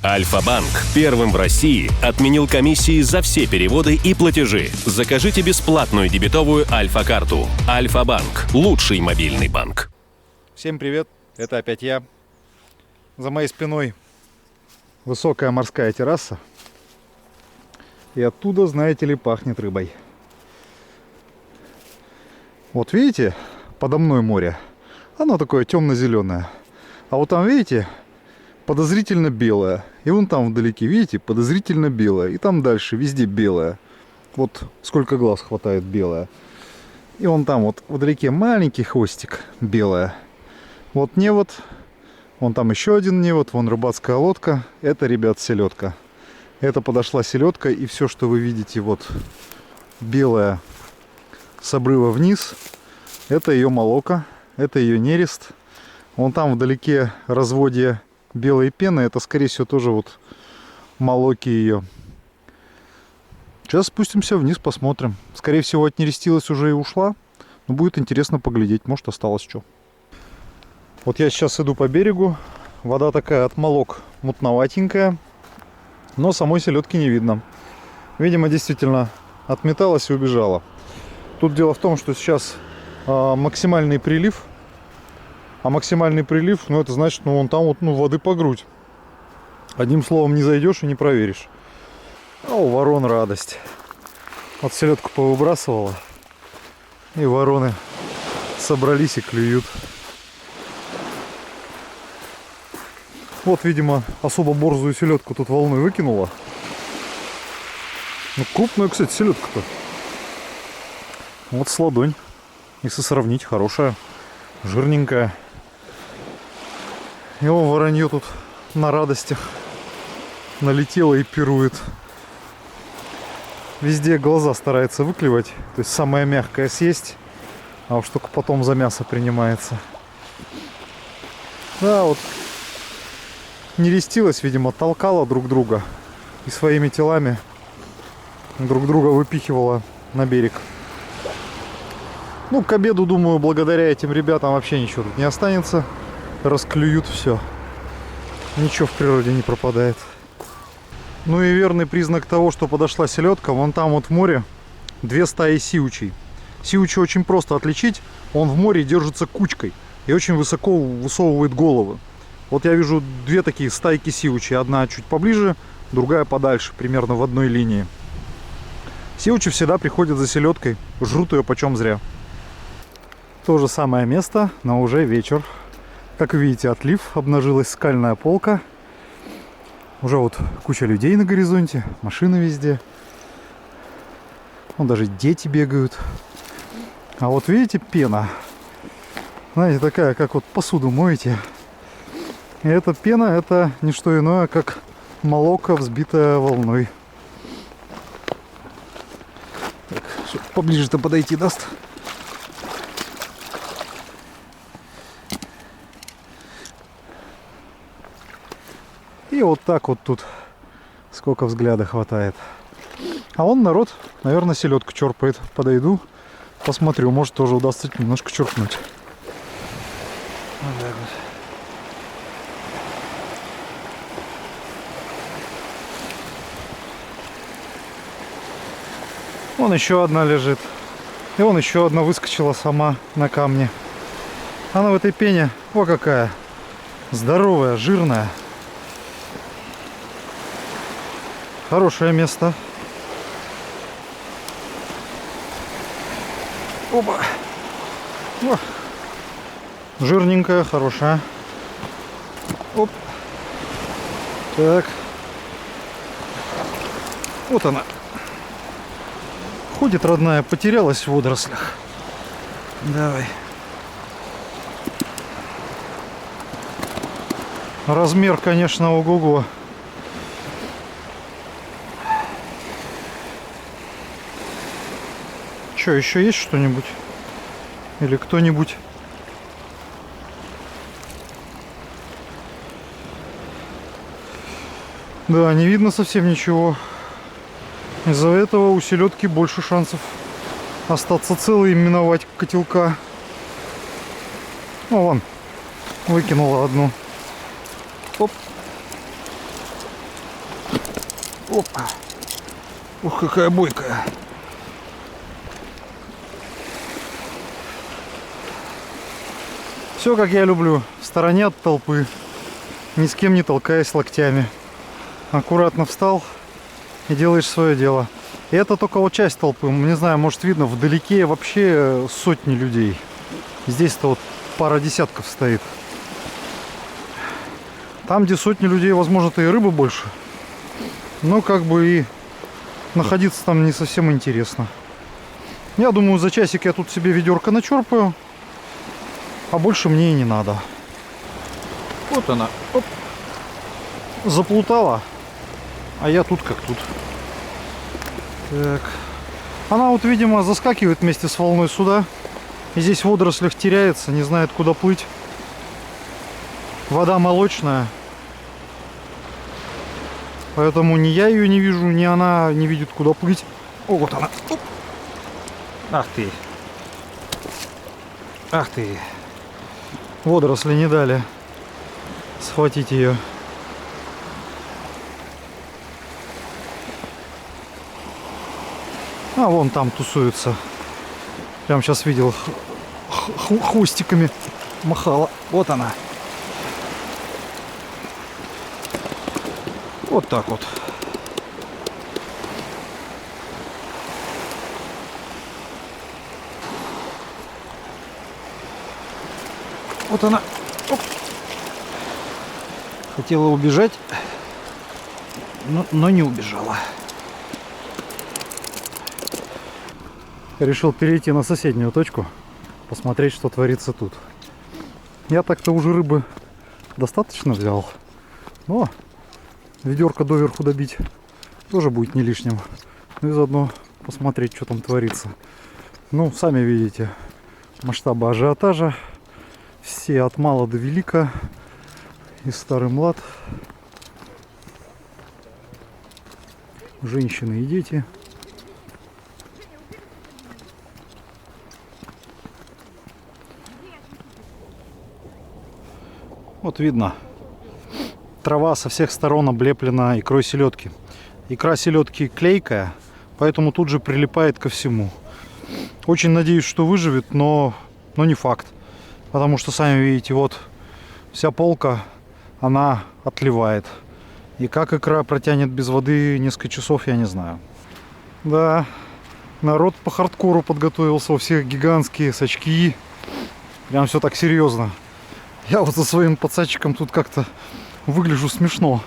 Альфа-банк первым в России отменил комиссии за все переводы и платежи. Закажите бесплатную дебетовую Альфа-карту. Альфа-банк – лучший мобильный банк. Всем привет, это опять я. За моей спиной высокая морская терраса. И оттуда, знаете ли, пахнет рыбой. Вот видите, подо мной море. Оно такое темно-зеленое. А вот там, видите, подозрительно белое. И вон там вдалеке, видите, подозрительно белое. И там дальше везде белое. Вот сколько глаз хватает белое. И вон там вот вдалеке маленький хвостик белое. Вот невод. Вон там еще один невод. Вон рыбацкая лодка. Это, ребят, селедка. Это подошла селедка. И все, что вы видите, вот белое с обрыва вниз, это ее молока. Это ее нерест. Вон там вдалеке разводье белой пены. Это, скорее всего, тоже вот молоки ее. Сейчас спустимся вниз, посмотрим. Скорее всего, отнерестилась уже и ушла. Но будет интересно поглядеть. Может, осталось что. Вот я сейчас иду по берегу. Вода такая от молок мутноватенькая. Но самой селедки не видно. Видимо, действительно отметалась и убежала. Тут дело в том, что сейчас максимальный прилив. А максимальный прилив, ну это значит, ну вон там вот воды по грудь. Одним словом, не зайдешь и не проверишь. А у ворон радость. Вот селедку повыбрасывала. И вороны собрались и клюют. Вот, видимо, особо борзую селедку тут волной выкинула. Ну, крупная, кстати, селедка-то. Вот с ладонь. Если сравнить, хорошая, жирненькая. И вон воронье тут на радостях налетело и пирует. Везде глаза старается выклевать. То есть самое мягкое съесть. А уж только потом за мясо принимается. Да, вот нерестилась, видимо, толкала друг друга. И своими телами друг друга выпихивала на берег. Ну, к обеду, думаю, благодаря этим ребятам вообще ничего тут не останется. Расклюют все. Ничего в природе не пропадает. Ну и верный признак того, что подошла селедка. Вон там вот в море две стаи сиучей. Сиучи очень просто отличить. Он в море держится кучкой и очень высоко высовывает головы. Вот я вижу две такие стайки сиучей. Одна чуть поближе, другая подальше, примерно в одной линии. Сиучи всегда приходят за селедкой. Жрут ее почем зря. То же самое место, но уже вечер. Как видите, отлив, обнажилась скальная полка. Уже вот куча людей на горизонте, машины везде. Вон даже дети бегают. А вот видите, пена. Знаете, такая, как вот посуду моете. И эта пена, это не что иное, как молоко, взбитое волной. Так, чтобы поближе-то подойти даст. И вот так вот тут сколько взгляда хватает. А вон народ, наверное, селедку черпает. Подойду, посмотрю, может тоже удастся немножко черпнуть. Вот так вот. Вон еще одна лежит. И вон еще одна выскочила сама на камне. Она в этой пене, о какая, здоровая, жирная. Хорошее место. Опа. О. Жирненькая, хорошая. Оп. Так. Вот она. Ходит родная, потерялась в водорослях. Давай. Размер, конечно, ого-го. Что, еще есть что-нибудь? Или кто-нибудь? Да, не видно совсем ничего. Из-за этого у селедки больше шансов остаться целой и миновать котелка. Ну, вон, выкинула одну. Оп. Опа. Ух, какая бойкая. Все как я люблю. В стороне от толпы. Ни с кем не толкаясь локтями. Аккуратно встал и делаешь свое дело. И это только вот часть толпы. Не знаю, может видно, вдалеке вообще сотни людей. Здесь-то вот пара десятков стоит. Там, где сотни людей, возможно-то и рыбы больше. Но как бы и находиться там не совсем интересно. Я думаю, за часик я тут себе ведерко начерпаю. А больше мне и не надо. Вот она. Оп. Заплутала. А я тут как тут. Так. Она вот, видимо, заскакивает вместе с волной сюда. И здесь в водорослях теряется, не знает, куда плыть. Вода молочная. Поэтому ни я ее не вижу, ни она не видит, куда плыть. О, вот она. Оп. Ах ты. Ах ты. Водоросли не дали схватить ее. А вон там тусуется. Прям сейчас видел, хвостиками махала. Вот она. Вот так вот. Вот она. Оп. Хотела убежать, но не убежала. Решил перейти на соседнюю точку, посмотреть, что творится тут. Я так-то уже рыбы достаточно взял, но ведерко доверху добить тоже будет не лишним. Ну и заодно посмотреть, что там творится. Ну, сами видите, масштабы ажиотажа. Все от мала до велика. И старый млад. Женщины и дети. Вот видно, трава со всех сторон облеплена икрой селедки. Икра селедки клейкая, поэтому тут же прилипает ко всему. Очень надеюсь, что выживет, но не факт. Потому что, сами видите, вот вся полка, она отливает. И как икра протянет без воды несколько часов, я не знаю. Да, народ по хардкору подготовился, у всех гигантские сачки. Прям все так серьезно. Я вот со своим пацачиком тут как-то выгляжу смешно.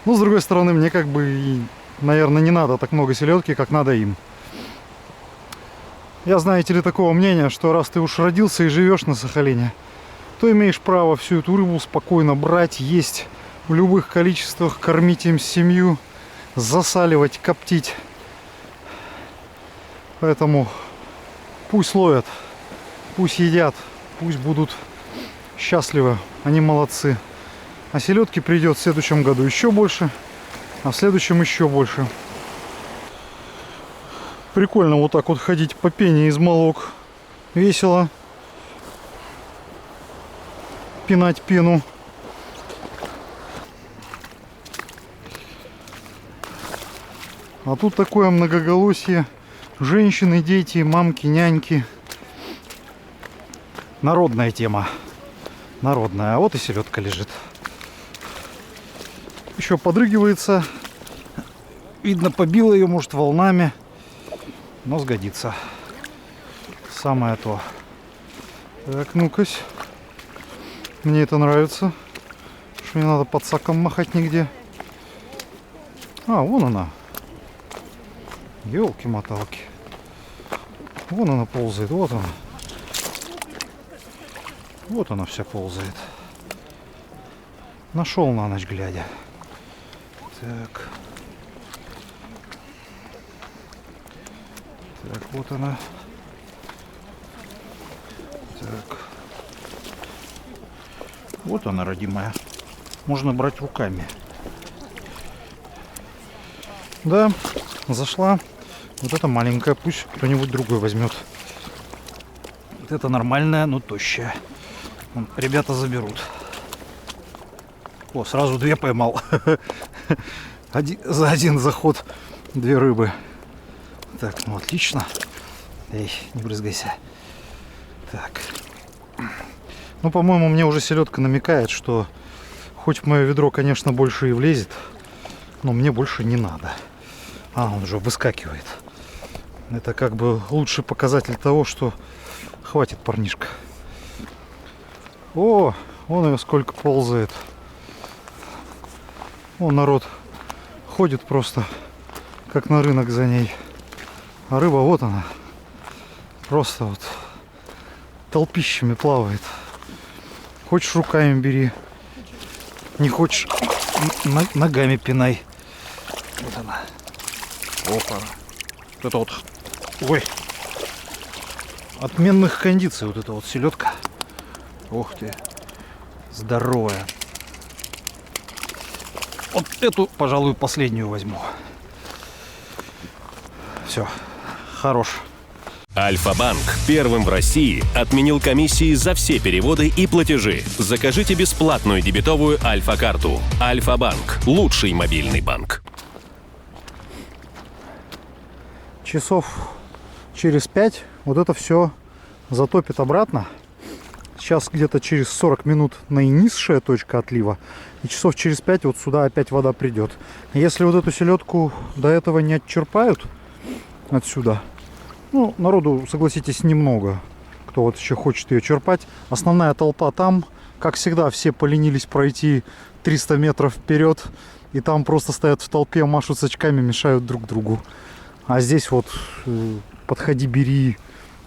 Но, с другой стороны, мне как бы, наверное, не надо так много селедки, как надо им. Я, знаете ли, такого мнения, что раз ты уж родился и живешь на Сахалине, то имеешь право всю эту рыбу спокойно брать, есть в любых количествах, кормить им семью, засаливать, коптить. Поэтому пусть ловят, пусть едят, пусть будут счастливы, они молодцы. А селедки придет в следующем году еще больше, а в следующем еще больше. Прикольно вот так вот ходить по пене из молок. Весело. Пинать пену. А тут такое многоголосие. Женщины, дети, мамки, няньки. Народная тема. Народная. А вот и селедка лежит. Еще подрыгивается. Видно, побила ее, может, волнами. Но сгодится. Самое то. Так, ну-кась. Мне это нравится. Что не надо под саком махать нигде. А, вон она. Ёлки-моталки. Вон она ползает. Вот она. Вот она вся ползает. Нашел на ночь глядя. Так. Так, вот она. Так. Вот она, родимая. Можно брать руками. Да, зашла. Вот эта маленькая, пусть кто-нибудь другой возьмет. Вот это нормальная, но тощая. Вон, ребята заберут. О, сразу две поймал. За один заход 2 рыбы. Так, ну отлично. Эй, не брызгайся. Так. Ну, по-моему, мне уже селедка намекает, что хоть в мое ведро, конечно, больше и влезет, но мне больше не надо. А, он уже выскакивает. Это как бы лучший показатель того, что хватит, парнишка. О, вон ее сколько ползает. О, народ ходит просто как на рынок за ней. А рыба вот она. Просто вот толпищами плавает. Хочешь, руками бери. Не хочешь, ногами пинай. Вот она. Опа. Вот это вот. Ой. Отменных кондиций вот эта вот селедка. Ух ты. Здоровая. Вот эту, пожалуй, последнюю возьму. Все. Хорош. Альфа-банк первым в России отменил комиссии за все переводы и платежи. Закажите бесплатную дебетовую Альфа-карту. Альфа-банк – лучший мобильный банк. Часов через 5 вот это все затопит обратно. Сейчас где-то через 40 минут наинизшая точка отлива. И часов через 5 вот сюда опять вода придет. Если вот эту селедку до этого не отчерпают отсюда, ну, народу, согласитесь, немного, кто вот еще хочет ее черпать. Основная толпа там, как всегда, все поленились пройти 300 метров вперед. И там просто стоят в толпе, машут с очками, мешают друг другу. А здесь вот подходи, бери,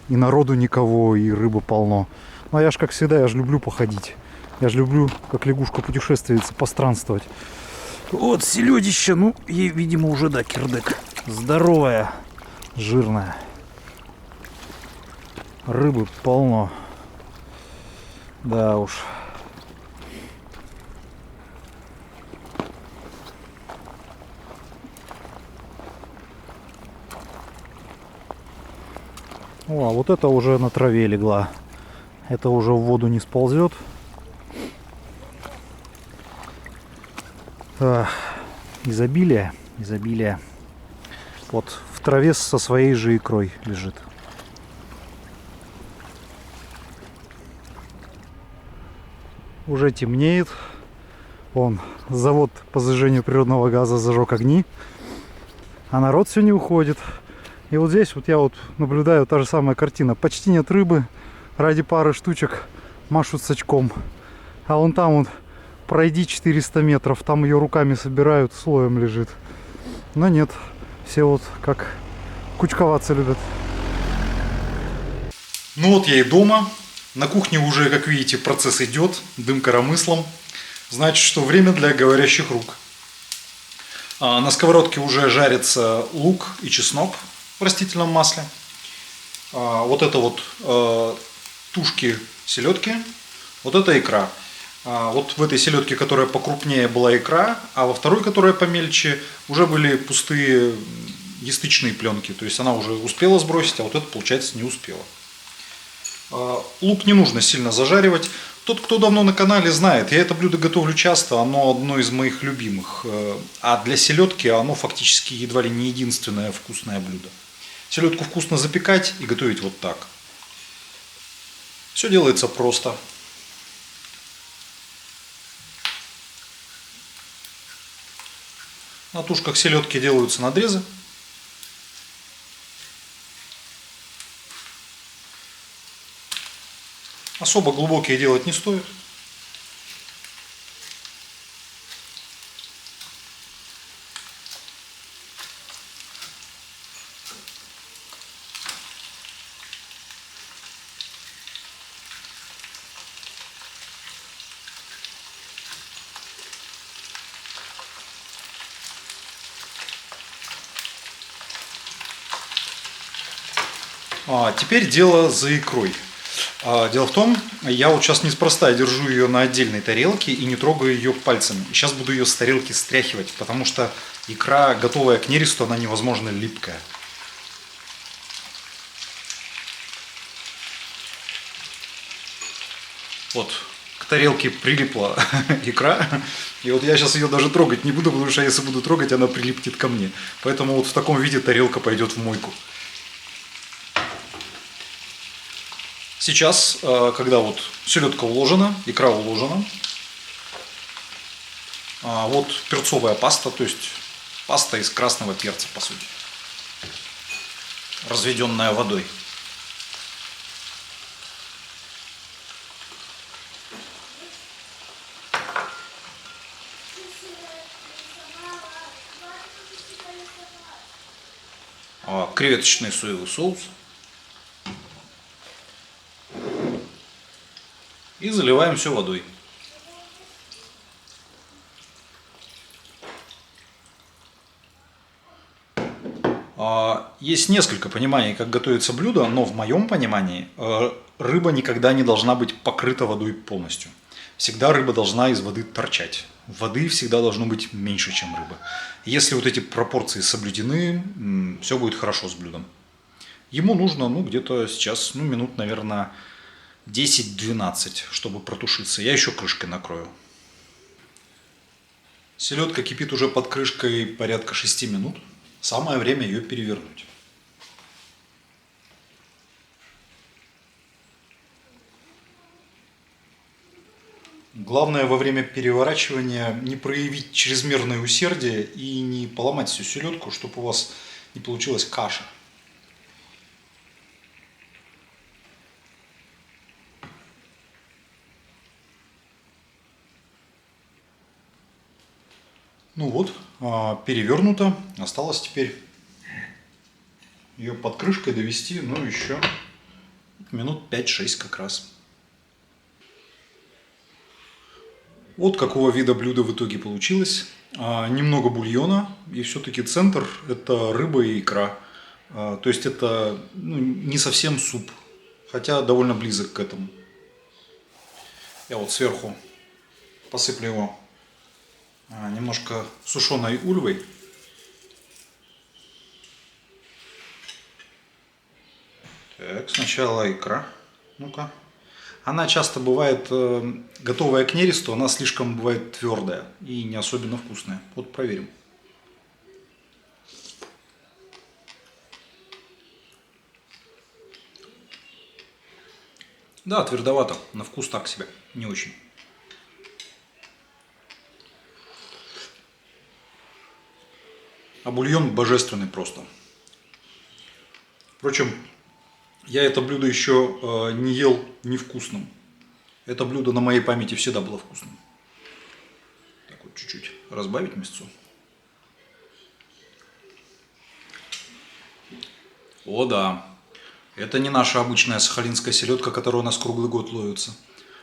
и народу никого, и рыбы полно. Ну, а я ж, как всегда, я же люблю походить. Я же люблю, как лягушка-путешественница, постранствовать. Вот селедище, ну, ей, видимо, уже, да, кирдык. Здоровая, жирная. Рыбы полно. Да уж. О, а вот это уже на траве легла. Это уже в воду не сползет. Изобилие, изобилие. Вот в траве со своей же икрой лежит. Уже темнеет. Вон, завод по зажжению природного газа зажег огни. А народ все не уходит. И вот здесь вот я вот наблюдаю та же самая картина. Почти нет рыбы. Ради пары штучек машут с очком. А вон там вот пройди 400 метров. Там ее руками собирают, слоем лежит. Но нет. Все вот как кучковаться любят. Ну вот я и дома. На кухне уже, как видите, процесс идет. Дым коромыслом. Значит, что время для говорящих рук. На сковородке уже жарится лук и чеснок в растительном масле. Вот это вот тушки селедки. Вот это икра. Вот в этой селедке, которая покрупнее, была икра, а во второй, которая помельче, уже были пустые ястычные пленки. То есть она уже успела сбросить, а вот это, получается, не успела. Лук не нужно сильно зажаривать. Тот, кто давно на канале, знает, я это блюдо готовлю часто, оно одно из моих любимых. А для селедки оно фактически едва ли не единственное вкусное блюдо. Селедку вкусно запекать и готовить вот так. Все делается просто. На тушках селедки делаются надрезы. Особо глубокие делать не стоит. Теперь дело за икрой. Дело в том, я вот сейчас неспроста держу ее на отдельной тарелке и не трогаю ее пальцами. Сейчас буду ее с тарелки стряхивать, потому что икра, готовая к нересту, она невозможно липкая. Вот, к тарелке прилипла икра. И вот я сейчас ее даже трогать не буду, потому что если буду трогать, она прилипнет ко мне. Поэтому вот в таком виде тарелка пойдет в мойку. Сейчас, когда вот селедка уложена, икра уложена, вот перцовая паста, то есть паста из красного перца, по сути, разведенная водой. Креветочный соевый соус. И заливаем все водой. Есть несколько пониманий, как готовится блюдо, но в моем понимании рыба никогда не должна быть покрыта водой полностью. Всегда рыба должна из воды торчать. Воды всегда должно быть меньше, чем рыба. Если вот эти пропорции соблюдены, все будет хорошо с блюдом. Ему нужно, где-то сейчас, минут, наверное, 10-12, чтобы протушиться. Я еще крышкой накрою. Селедка кипит уже под крышкой порядка 6 минут. Самое время ее перевернуть. Главное во время переворачивания не проявить чрезмерное усердие и не поломать всю селедку, чтобы у вас не получилась каша. Перевернуто. Осталось теперь ее под крышкой довести, еще минут 5-6 как раз. Вот какого вида блюдо в итоге получилось. Немного бульона, и все-таки центр – это рыба и икра. То есть это не совсем суп, хотя довольно близок к этому. Я вот сверху посыплю его немножко сушеной ульвой. Так, сначала икра. Ну-ка. Она часто бывает готовая к нересту, она слишком бывает твердая и не особенно вкусная. Вот проверим. Да, твердовато. На вкус так себе. Не очень. А бульон божественный просто. Впрочем, я это блюдо еще не ел невкусным. Это блюдо на моей памяти всегда было вкусным. Так вот, чуть-чуть разбавить мясцо. О да, это не наша обычная сахалинская селедка, которая у нас круглый год ловится.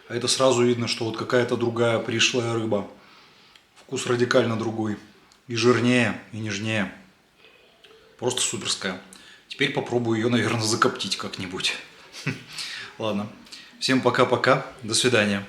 А это сразу видно, что вот какая-то другая пришлая рыба. Вкус радикально другой. И жирнее, и нежнее. Просто суперская. Теперь попробую ее, наверное, закоптить как-нибудь. Ладно. Всем пока-пока. До свидания.